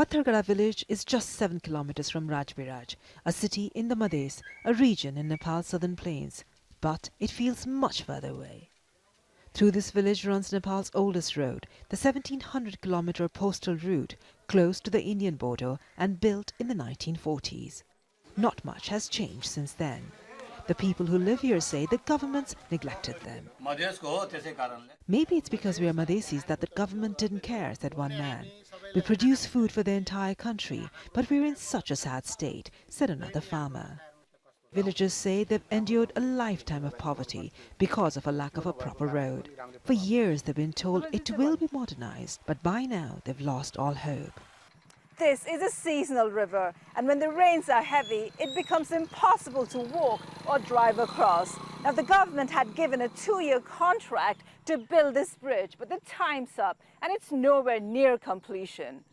Pathargada village is just 7 kilometers from Rajbiraj, a city in the Madhes, a region in Nepal's southern plains, but it feels much further away. Through this village runs Nepal's oldest road, the 1700-kilometer postal route, close to the Indian border and built in the 1940s. Not much has changed since then. The people who live here say the governments neglected them. Maybe it's because we are Madhesis that the government didn't care, said one man. We produce food for the entire country, but we're in such a sad state, said another farmer. Villagers say they've endured a lifetime of poverty because of a lack of a proper road. For years they've been told it will be modernized, but by now they've lost all hope. This is a seasonal river, and when the rains are heavy, it becomes impossible to walk or drive across. Now, the government had given a 2-year contract to build this bridge, but the time's up and it's nowhere near completion.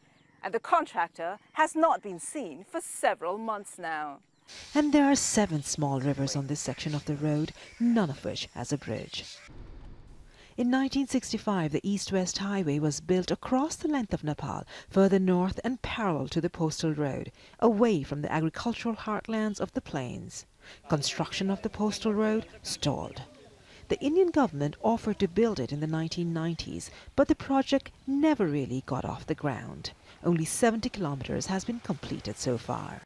And the contractor has not been seen for several months now. And there are 7 small rivers on this section of the road, none of which has a bridge. In 1965, the East-West Highway was built across the length of Nepal, further north and parallel to the postal road, away from the agricultural heartlands of the plains. Construction of the postal road stalled. The Indian government offered to build it in the 1990s, but the project never really got off the ground. Only 70 kilometers has been completed so far.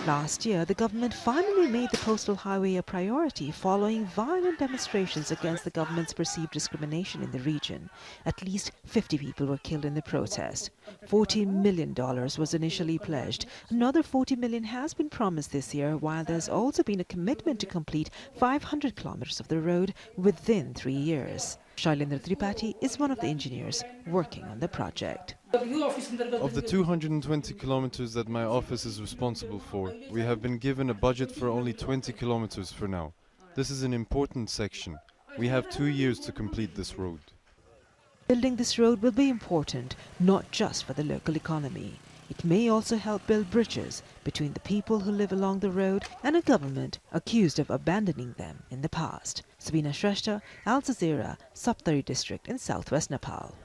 Last year, the government finally made the postal highway a priority following violent demonstrations against the government's perceived discrimination in the region. At least 50 people were killed in the protest. $14 million was initially pledged. Another $40 million has been promised this year, while there's also been a commitment to complete 500 kilometers of the road within 3 years. Shailendra Tripathi is one of the engineers working on the project. Of the 220 kilometers that my office is responsible for, we have been given a budget for only 20 kilometers for now. This is an important section. We have 2 years to complete this road. Building this road will be important, not just for the local economy. It may also help build bridges between the people who live along the road and a government accused of abandoning them in the past. Subina, Shrestha, Jazeera, Saptari district in southwest Nepal.